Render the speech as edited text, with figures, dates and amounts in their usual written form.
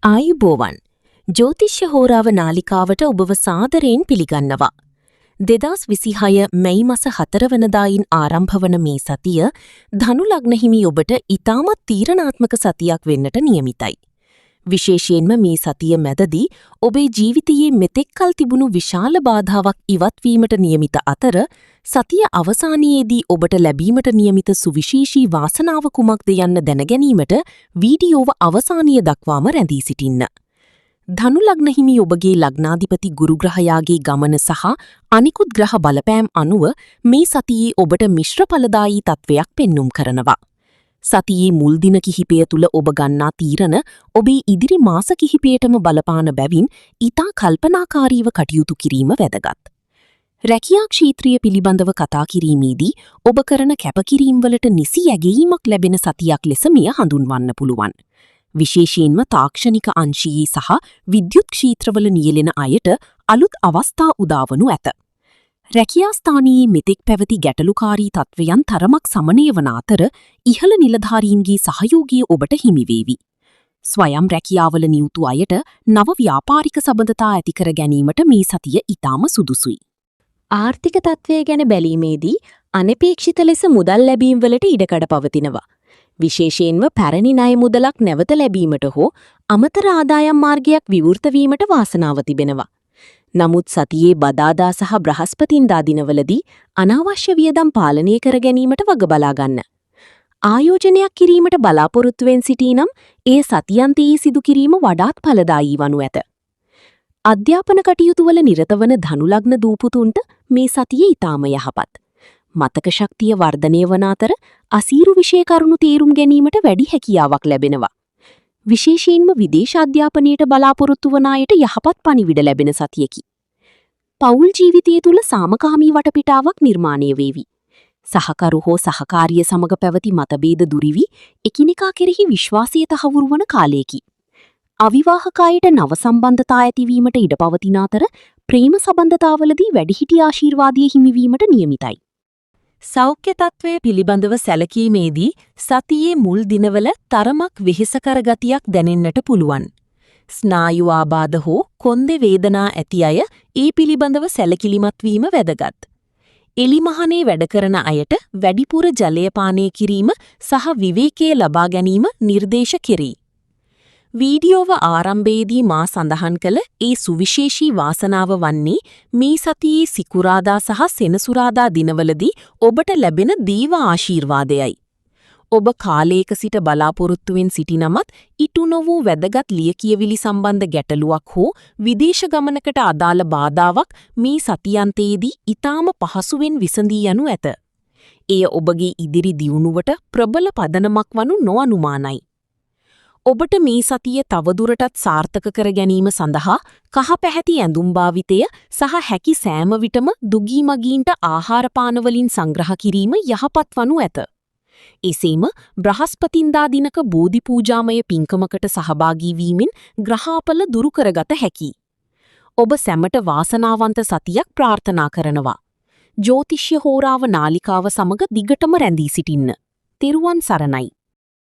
ආයුබෝවන් ජ්‍යොතිෂ්‍ය හෝරාව නාලිකාවට ඔබව සාදරයෙන් පිළිගන්නවා. 2026 මැයි මාස 4 වෙනිදායින් ආරම්භ වන මේ සතිය ධනු ලග්න හිමි ඔබට ඉතාමත් තීරණාත්මක සතියක් වෙන්නට නියමිතයි. විශේෂයෙන්ම මේ සතිය මැදදී ඔබේ ජීවිතයේ මෙතෙක් කල තිබුණු විශාල බාධාවක් ඉවත් වීමට නියමිත අතර සතිය අවසානයේදී ඔබට ලැබීමට නියමිත සුවිශේෂී වාසනාව කුමක්ද යන්න දැනගැනීමට වීඩියෝව අවසානය දක්වාම රැඳී සිටින්න. ධනු ලග්න හිමි ඔබගේ ලග්නාධිපති ගුරු ග්‍රහයාගේ ගමන සහ අනිකුත් ග්‍රහ බලපෑම් අනුව මේ සතියේ ඔබට මිශ්‍ර ඵලදායී තත්වයක් පෙන්눔 කරනවා. සතියේ මුල් දින කිහිපය තුල ඔබ ගන්නා තීරණ ඔබේ ඉදිරි මාස කිහිපයටම බලපාන බැවින් ඊතා කල්පනාකාරීව කටයුතු කිරීම වැදගත්. රැකියා ක්ෂේත්‍රය පිළිබඳව කතා කිරීමේදී ඔබ කරන කැපකිරීම් වලට නිසි ඇගයීමක් ලැබෙන සතියක් ලෙස මෙය හඳුන්වන්න පුළුවන්. විශේෂයෙන්ම තාක්ෂණික අංශයේ සහ විද්‍යුත් ක්ෂේත්‍රවල නියැලෙන අයට අලුත් අවස්ථා උදාවනු ඇත. රැකියා ස්ථානයේ මෙතෙක් පැවති ගැටලුකාරී තත්වයන් තරමක් සමනය වන අතර ඉහළ නිලධාරීන්ගේ සහයෝගය ඔබට හිමිවේවි. ස්වයං රැකියාවල නියුතු අයට නව ව්‍යාපාරික සබඳතා ඇති කර ගැනීමට මේ සතිය ඉතාම සුදුසුයි. ආර්ථික තත්ත්වය ගැන බැලීමේදී අනපේක්ෂිත ලෙස මුදල් ලැබීම් වලට ඉඩකඩ පවතිනවා. විශේෂයෙන්ම පැරණි ණය මුදලක් නැවත ලැබීමට හෝ අමතර ආදායම් මාර්ගයක් විවෘත වීමට වාසනාව තිබෙනවා. නමුත් සතියේ බදාදා සහ බ්‍රහස්පතින්දා දිනවලදී අනවශ්‍ය වියදම් පාලනය කර ගැනීමට වග බලා ගන්න. ආයෝජනයක් කිරීමට බලාපොරොත්තුවෙන් සිටීනම් ඒ සතියන්තයේ සිදු කිරීම වඩාත් ඵලදායී වනු ඇත. අධ්‍යාපන කටයුතු වල නිරත වන ධනු ලග්න දූපුතුන්ට මේ සතිය ඊටාම යහපත්. මතක ශක්තිය වර්ධනය වන අතර අසීරු විෂය කරුණු තේරුම් ගැනීමට වැඩි හැකියාවක් ලැබෙනවා. විශේෂයෙන්ම විදේශ අධ්‍යාපනයට බලාපොරොත්තු වන අයට යහපත් පණිවිඩ ලැබෙන සතියකි. පෞල් ජීවිතය තුළ සාමකාමී වටපිටාවක් නිර්මාණය වේවි. සහකරු හෝ සහකාරිය සමග පැවති මතභේද දුරිවි එකිනෙකා කෙරෙහි විශ්වාසය තහවුරු වන කාලයකි. අවිවාහක අයට නව සම්බන්ධතා ඇතිවීමට ඉඩ පවතින අතර ප්‍රේම සම්බන්ධතාවලදී වැඩිහිටි ආශිර්වාදය හිමිවීමට නියමිතයි. සෞඛ්‍ය තත්ත්වය පිළිබඳව සැලකීමේදී සතියේ මුල් දිනවල තරමක් වෙහෙසකර ගතියක් දැනෙන්නට පුළුවන්. ස්නායු ආබාධ හෝ කොන්දේ වේදනා ඇති අය ඒ පිළිබඳව සැලකිලිමත් වීම වැදගත්. එලිමහනේ වැඩ කරන අයට වැඩිපුර ජලය පානය කිරීම සහ විවේකයේ ලබා ගැනීම නිර්දේශ කෙරේ. වීඩියෝව ආරම්භයේදී මා සඳහන් කළ ඒ සුවිශේෂී වාසනාව වන්නේ මේ සතියේ සිකුරාදා සහ සෙනසුරාදා දිනවලදී ඔබට ලැබෙන දීව ආශිර්වාදයයි. ඔබ කාලයක සිට බලාපොරොත්තුවෙන් සිටිනමත් ඉටු නොවූ වැදගත් ලියකියවිලි සම්බන්ධ ගැටලුවක් හෝ විදේශ ගමනකට අදාළ බාධාවක් මේ සතියන්තයේදී ඊටාම පහසුවෙන් විසඳී යනු ඇත. එය ඔබගේ ඉදිරි දියුණුවට ප්‍රබල පදනමක් වනු නොඅනුමානයි. ඔබට මේ සතිය තවදුරටත් සාර්ථක කර ගැනීම සඳහා කහ පැහැති ඇඳුම් භාවිතය සහ හැකි සෑම විටම දුගී මගීන්ට ආහාර පාන වලින් සංග්‍රහ කිරීම යහපත් වනු ඇත. එසේම බ්‍රහස්පතින්දා දිනක බෝධි පූජාමය පින්කමකට සහභාගී වීමෙන් ග්‍රහාපල දුරු කරගත හැකියි. ඔබ සැමට වාසනාවන්ත සතියක් ප්‍රාර්ථනා කරනවා. ජ්‍යොතිෂ්‍ය හෝරාව නාලිකාව සමග දිගටම රැඳී සිටින්න. තෙරුවන් සරණයි.